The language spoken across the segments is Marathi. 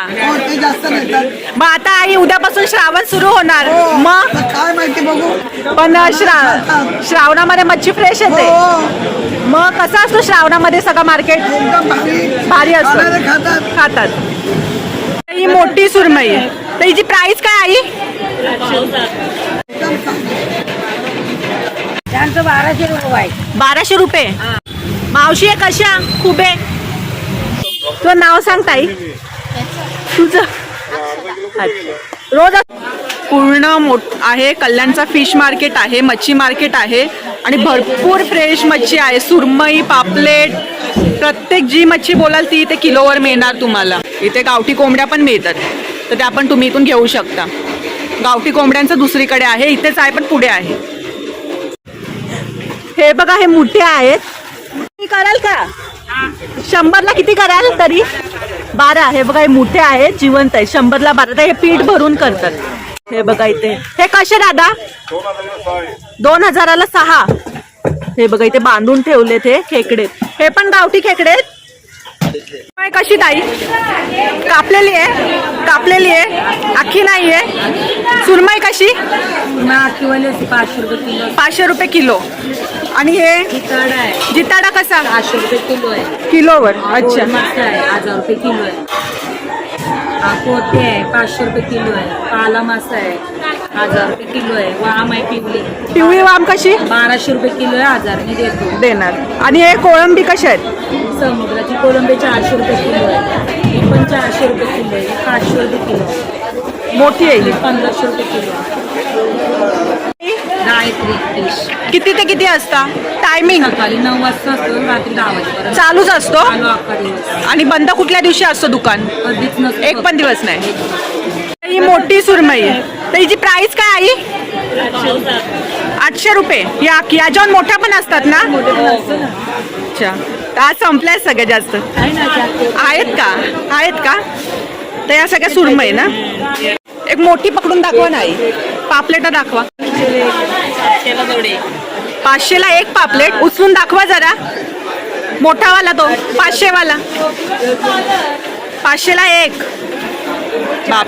हो, ते जास्त नेतात. मग आता आई उद्यापासून श्रावण सुरू होणार, मग काय माहिती बघू. पण श्रावणामध्ये मच्छी फ्रेश येते. हो, मग कसं असतो श्रावणामध्ये सगळं मार्केट? एकदम भारी भारी असतं. खाणारे खातात. खातात. ही मोठी सुरमई आहे, तर हिची प्राइस काय आई? त्यांचं 1200 रुपये. 1200 रुपये. मावशी आहे कशा? खूप आहे. तुझं नाव सांग ताई. तुझं रोज पूर्ण आहे. कल्याणचा फिश मार्केट आहे, मच्छी मार्केट आहे आणि भरपूर फ्रेश मच्छी आहे. सुरमई, पापलेट, प्रत्येक जी मच्छी बोलाल ती इथे किलोवर मिळणार तुम्हाला. इथे गावठी कोंबड्या पण मिळतात, तर त्या पण तुम्ही इथून घेऊ शकता. गावठी कोंबड्यांचं दुसरीकडे आहे, इथेच आहे पण पुढे आहे. हे बघा, हे मोठे आहेत. कराल का? 100ला किती कराल तरी? 12. हे बघा, हे मोठे आहेत, जिवंत आहे. 100ला 12. हे पीठ भरून करतात. हे बघा इथे. हे कसे दादा? 2000ला 6. हे बघा इथे बांधून ठेवलेत हे खेकडे. हे पण गावठी खेकडे आहेत. कशी ताई? कापलेली आहे, कापलेली आहे, अख्खी नाही आहे. सुरमई कशी? 500 रुपये किलो. 500 रुपये किलो. आणि हे जिताडा कसा? 500 रुपये किलो आहे. किलोवर. अच्छा. मस्त आहे, 1000 रुपये किलो आहे. पोते आहे, 500 रुपये किलो आहे. पाला मासा आहे, 1000 रुपये किलो आहे. वाम आहे पिवळी. पिवळी वाम कशी? 1200 रुपये किलो आहे. 1000 ने देतो. देणार. आणि हे कोळंबी कशी आहेत? समुद्राची कोलंबी 400 रुपये किलो आहे. ही पण 400 रुपये किलो आहे. 500 रुपये किलो आहे. मोठी आहे ही. 1500 रुपये किलो आहे. गायत्री फिश. किती ते किती असता टायमिंग? सकाळी 9 वाजता असतो, रात्री 10 वाजेपर्यंत चालूच असतो. चालू अख्खा दिवस. आणि बंद कुठल्या दिवशी असतो दुकान? कधीच नसतो. एक पण दिवस नाही. ही मोठी सुरमई आहे, तर हिची प्राइस काय आई? 800 रुपये. याच्यावर मोठ्या पण असतात ना? अच्छा. तर आज संपल्यात सगळ्यात जास्त आहेत का? आहेत का? तर या सगळ्या सुरमई ना. एक मोठी पकडून दाखवा नाही. पापलेट दाखवा. 500ला एक पापलेट उचलून दाखवा जरा. मोठावाला तो 500 वाला. 500ला एक. बाप.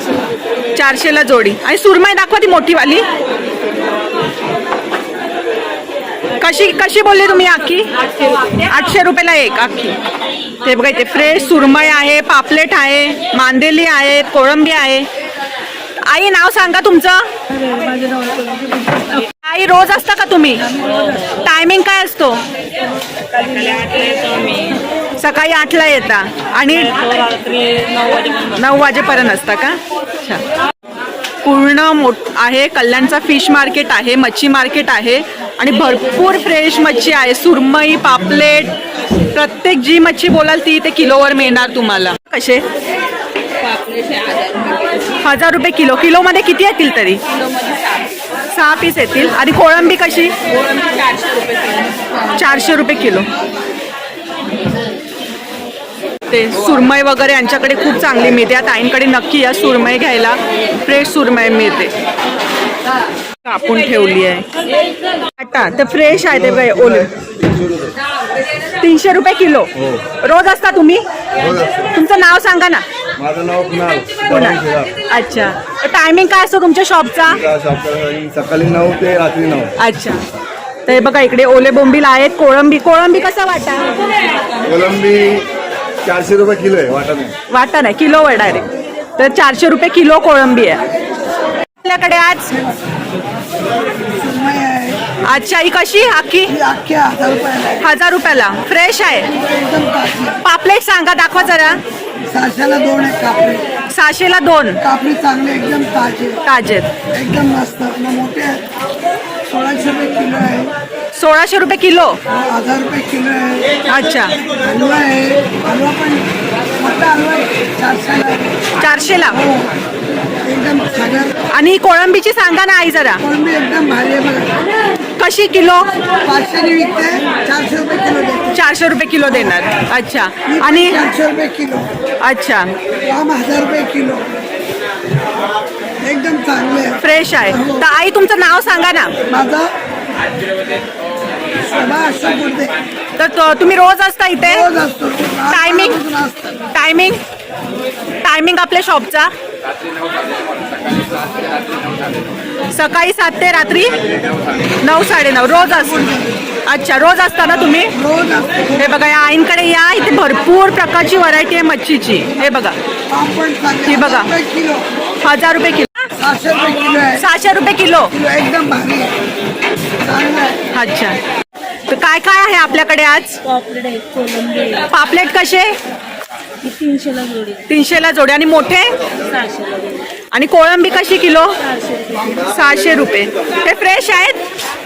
400ला जोडी. आणि सुरमई दाखवा ती मोठी वाली. कशी कशी बोलली तुम्ही? अख्खी 800 रुपयाला एक अख्खी. ते बघा इथे फ्रेश सुरमई आहे, पापलेट आहे, मांदेली आहे, कोळंबी आहे. आई नाव सांगा तुमचं. आई रोज असता का तुम्ही? टायमिंग काय असतो? सकाळी 8ला येता आणि 9 वाजेपर्यंत असता का? अच्छा. पूर्ण आहे. कल्याणचा फिश मार्केट आहे, मच्छी मार्केट आहे आणि भरपूर फ्रेश मच्छी आहे. सुरमई, पापलेट, प्रत्येक जी मच्छी बोलाल ती इथे किलोवर मिळणार तुम्हाला. कसे? 1000 रुपये किलो. किलोमध्ये किती येतील तरी? 6 पीस येतील. आणि कोळंबी कशी? 400 रुपये किलो. ते सुरमई वगैरे यांच्याकडे खूप चांगली मिळते. या ताईंकडे नक्की या सुरमई घ्यायला. फ्रेश सुरमई मिळते. कापून ठेवली आहे. आता तर फ्रेश आहे ते बाई. ओले 300 रुपये किलो. रोज असता तुम्ही? तुमचं नाव सांगा ना. माझं नाव कुणाल. अच्छा. टायमिंग काय असतो तुमच्या शॉपचा? सकाळी 9 ते रात्री 9. अच्छा. तर हे बघा इकडे ओले बोंबील आहेत. कोळंबी. कोळंबी कसा वाटा? कोलंबी 400 रुपये किलो आहे. वाटा नाही. वाटा नाही, किलोवर डायरेक्ट. तर 400 रुपये किलो कोळंबी आहे आपल्याकडे आज. अच्छा. ही कशी अख्खी? अख्ख्या 1000 रुपयाला आहे. 1000 रुपयाला. फ्रेश आहे. एकदम ताजी. पापलेट सांगा, दाखवा जरा. 600ला 2 आहे कापडी. 600ला 2. कापडी चांगली एकदम ताजे, ताजेत. एकदम मस्त. मोठे आहेत. 1600 रुपये किलो आहे. 1600 रुपये किलो. 1000 रुपये किलो आहे. अच्छा. हलवा आहे. हलवा पण मोठा हलवा आहे. 400ला आहे. 400ला. हो, एकदम सागर. आणि कोळंबीची सांगा ना आई जरा. कोळंबी एकदम भारी आहे बघा. कशी किलो? 500 ने विकते. 400 रुपये किलो देते. 400 रुपये किलो देणार. अच्छा. आणि 400 रुपये किलो. अच्छा. वाम 1000 रुपये किलो. एकदम चांगले आहे. फ्रेश आहे. तर आई तुमचं नाव सांगा ना. माझा शोभा अशोक बोलते. तर तुम्ही रोज असता इथे? रोज असतो. टायमिंग? असतं. टायमिंग टायमिंग आपल्या शॉपचा सकाळी 7 ते रात्री 9 साडेनऊ रोज असतो. अच्छा रोज असता ना तुम्ही. रोज असतो. हे बघा या आईंकडे या, इथे भरपूर प्रकारची व्हरायटी आहे मच्छीची. हे बघा आपण ही बघा. किलो 1000 रुपये किलो. 600 रुपये किलो आहे. 600 रुपये किलो. किलो एकदम भारी आहे. चांगलं आहे. अच्छा तर काय काय आहे आपल्याकडे आज. पॉपलेट आहे, कोलंबी आहे. पापलेट कसे. ही 300ला जोडी, 300ला जोडे. आणि मोठे 600ला जोडी, आणि कोळंबी कशी किलो. 400 रुपये. 600 रुपये. हे फ्रेश आहेत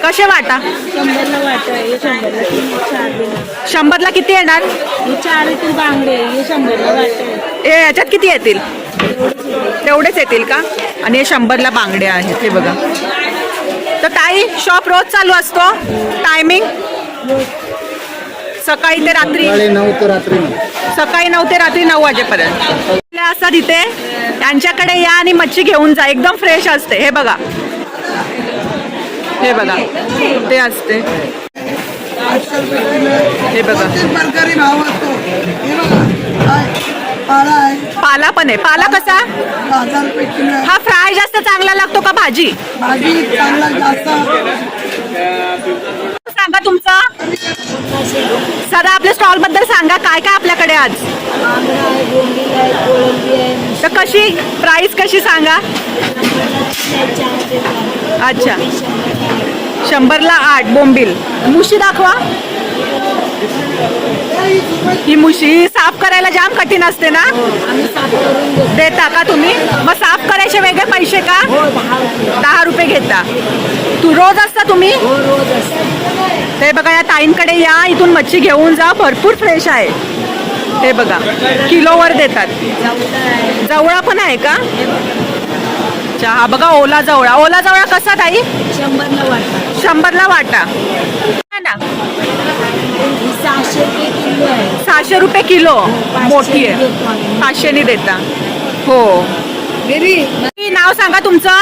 कसे वाटा. 100ला वाटा आहे, हे 100ला 4 देणार. 100ला किती येणार. हे 4 येतील बांगडे, हे 100ला वाटा आहे. हे याच्यात किती येतील. तेवढेच येतील का. आणि हे 100ला बांगडे आहेत. हे बघा. तर ताई शॉप रोज चालू असतो. टायमिंग सकाळी ते रात्री 9 ते रात्री 9. सकाळी 9 ते रात्री 9 वाजेपर्यंत असतात इथे. त्यांच्याकडे या आणि मच्छी घेऊन जा, एकदम फ्रेश असते. हे बघा हे बघा ते असते. 800 रुपये किलो आहे. हे बघा. प्रत्येक प्रकारे भाव असतो. हे बघा काय पाला आहे. पाला पण आहे. पाला कसा. 1000 रुपये किलो आहे. हा फ्राय जास्त चांगला लागतो का भाजी. भाजी चांगला जास्त. सांगा तुमचं सदा आपल्या स्टॉल बद्दल सांगा काय काय आपल्याकडे आज. बांगडा आहे, बोंबील आहे, कोळंबी आहे. तर कशी प्राइस कशी सांगा. अच्छा 100ला 8 बोंबील. मुशी दाखवा. ही मुशी साफ करायला जाम कठीण असते ना. आम्ही साफ करून देतो. देता का तुम्ही. मग साफ करायचे वेगळे पैसे का. हो, 10 रुपये. 10 रुपये घेता. तू रोज असता तुम्ही. हो, रोज असतं. ते बघा या ताईंकडे या, इथून मच्छी घेऊन जा, भरपूर फ्रेश आहे. हे बघा किलोवर देतात. जाऊला आहे. जवळा पण आहे का. अच्छा हा बघा ओला जवळा. ओला जवळा कसा ताई. 100ला वाटा. 100ला वाटा. हा ना. ही 600 रुपये किलो आहे. 600 रुपये किलो. 500 मोठी आहे. देतो आम्ही. 500 देता. हो. नाव सांगा तुमचं.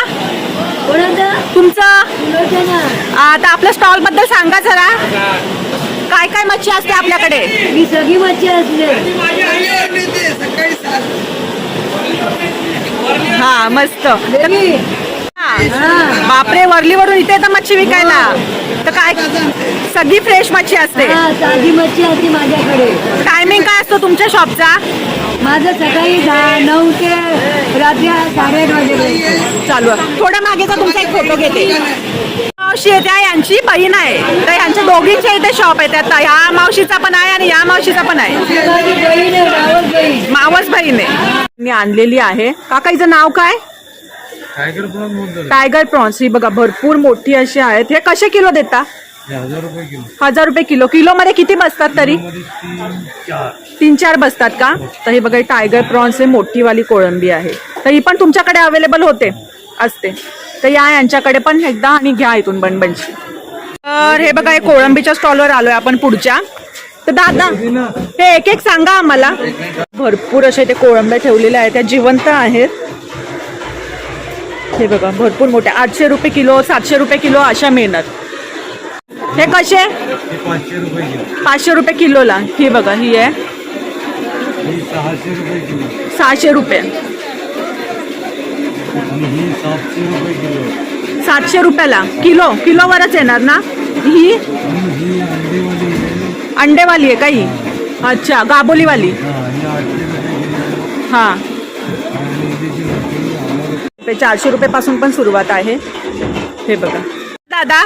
कोणाचं? तुमचं किलोचं ना. आता आपल्या स्टॉल बद्दल सांगा जरा. काय काय मच्छी असते आपल्याकडे. ही सगळी मच्छी असले. सकाळी 7. हा मस्त. देवी. हा. बापरे वरलीवरून इथे येतं मच्छी विकायला. तर काय सगळी फ्रेश मच्छी असते. हा, ताजी मच्छी असते माझ्याकडे. टायमिंग काय असतो तुमच्या शॉपचा. माझं सकाळी 9 ते रात्री 8:30 वाजेपर्यंत चालू आहे. थोडा मागेचा तुमचा एक फोटो घेते. मावशी आहे त्या यांची बहीण आहे. तर यांच्या दोघींच्या इथे शॉप आहे. त्यात ह्या मावशीचा पण आहे आणि या मावशीचा पण आहे. माझी बहीण आहे, रावत बहीण. मावस बहीण आहे. मी आणलेली आहे. काका हिचं नाव काय. Tiger prawns. ही बघा भरपूर मोठी अशी आहेत. हे कसे किलो देता. 1000 रुपये किलो. किलो मध्ये किती बसतात तरी. 3-4 बसतात का. तर हे बघा टायगर प्रॉन्स हे मोठीवाली कोळंबी आहे. तर ही पण तुमच्याकडे अवेलेबल होते असते. तर या यांच्याकडे पण एकदा आणि घ्या इथून बनबनची. तर हे बघा हे कोळंबीच्या स्टॉलवर आलोय आपण पुढच्या. तर दादा हे एक एक सांगा आम्हाला. भरपूर असे ते कोळंब्या ठेवलेल्या आहेत. त्या जिवंत आहेत. हे बघा भरपूर मोठ्या. 800 रुपये किलो 700 रुपये किलो अशा मिळणार. हे कसे 500 रुपये किलोला. ही बघा ही आहे 600 रुपये. 700 रुपयाला किलो. किलोवरच येणार ना. ही अंडेवाली आहे का ही. अच्छा गाबोलीवाली. हा ते 400 रुपयापासून पण सुरुवात आहे. हे बघा दादा.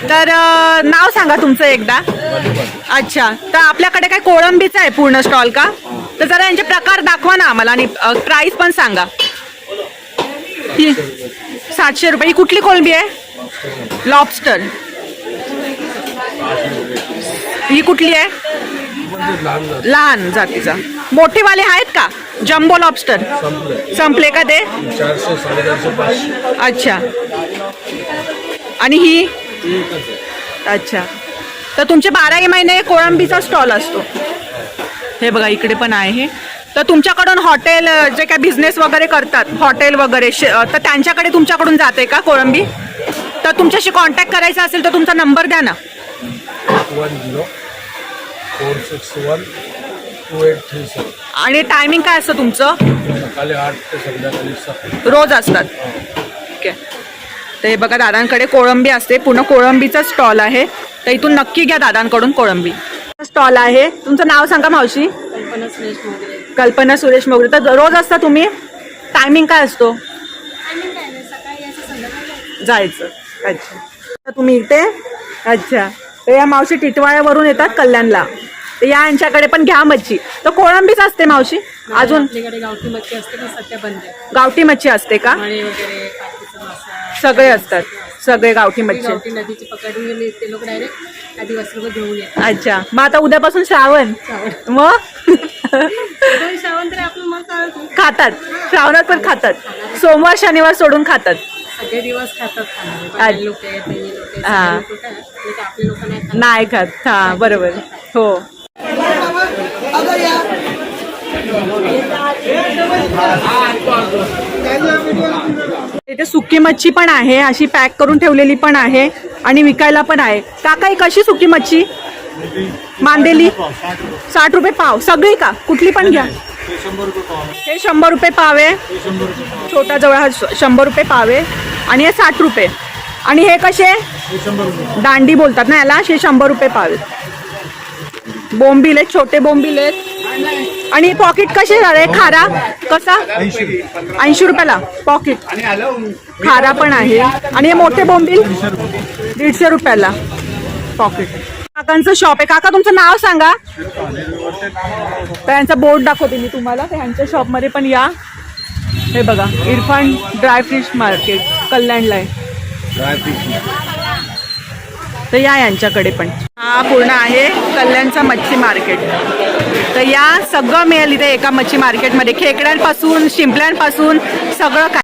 तर नाव सांगा तुमचं एकदा. अच्छा तर आपल्याकडे काय कोळंबीचं आहे पूर्ण स्टॉल का. तर जरा यांचे प्रकार दाखवा ना आम्हाला आणि प्राइस पण सांगा. ही 700 रुपये. ही कुठली कोळंबी आहे. लॉबस्टर. ही कुठली आहे. लहान जातीचा. मोठीवाले आहेत का. जम्बो लॉबस्टर संपले का ते. 400-450. अच्छा आणि ही. अच्छा तर तुमचे 12 महिने कोळंबीचा स्टॉल असतो. हे बघा इकडे पण आहे. तर तुमच्याकडून हॉटेल जे काय बिझनेस वगैरे करतात हॉटेल वगैरे तर त्यांच्याकडे तुमच्याकडून जाते का कोळंबी. तर तुमच्याशी कॉन्टॅक्ट करायचा असेल तर तुमचा नंबर द्या ना. 10 461 2837 आणि टायमिंग काय असतं तुमचं? सकाळी 8 ते संध्याकाळी 7. रोज असतात. ओके. तर हे बघा दादांकडे कोळंबी असते, पूर्ण कोळंबीचा स्टॉल आहे. तर इथून नक्की घ्या दादांकडून कोळंबी. स्टॉल आहे. तुमचं नाव सांगा मावशी. कल्पना सुरेश मोगरे. तर रोज असता तुम्ही? टायमिंग काय असतो? जायचं. अच्छा. तर तुम्ही इथे? अच्छा. तर या मावशी टिटवाळ्यावरून येतात कल्याणला. तर या यांच्याकडे पण घ्या मच्छी. तर कोळंबीच असते मावशी? अजून आपल्याकडे गावठी मच्छी असते पण सध्या बंद आहे. गावठी मच्छी असते का? मळे वगैरे कापूस मासा सगळे असतात. सगळे गावठी मच्छी. गावठी नदीची पकडून गेली ते लोक डायरेक्ट आधी वस्त्र घेऊन येतात. अच्छा. मग आता उद्यापासून श्रावण. मग श्रावण तरी आपण मग चालत नाही. खातात. श्रावणात पण खातात. सोमवार शनिवार सोडून खातात. सगळे दिवस खातात अच्छा. लोक आहेत लोक हा. आपले लोक नाही खात. नाही खात. हा बरोबर. हो. अगं या इथे सुकी मच्छी पण आहे, अशी पॅक करून ठेवलेली पण आहे आणि विकायला पण आहे. काका ही कशी सुकी मच्छी? मांदेली 60 रुपये पाव. सगळी का? कुठली पण घ्या. हे 100 रुपये पाव आहे. छोटा जवळ हा 100 रुपये पाव आहे आणि हे 60 रुपये. आणि हे कसे? दांडी बोलतात ना याला. हे 100 रुपये पाव आहेत. बोंबील आहेत, छोटे बोंबील आहेत. आणि पॉकेट कसे झाले? खारा कसा? 80 रुपयाला पॉकेट. खारा पण आहे. आणि हे मोठे बोंबील 150 रुपयाला पॉकेट. काकांचं शॉप आहे. काका तुमचं नाव सांगा. तर यांचा बोर्ड दाखवते मी तुम्हाला. तर ह्यांच्या शॉपमध्ये पण या. हे बघा, इरफान ड्राय फिश मार्केट कल्याणला आहे. तर या यांच्याकडे पण. हा पूर्ण आहे कल्याणचा मच्छी मार्केट. तर या सगळं मिळेल इथे एका मच्छी मार्केटमध्ये. खेकड्यांपासून शिंपल्यांपासून सगळं काय.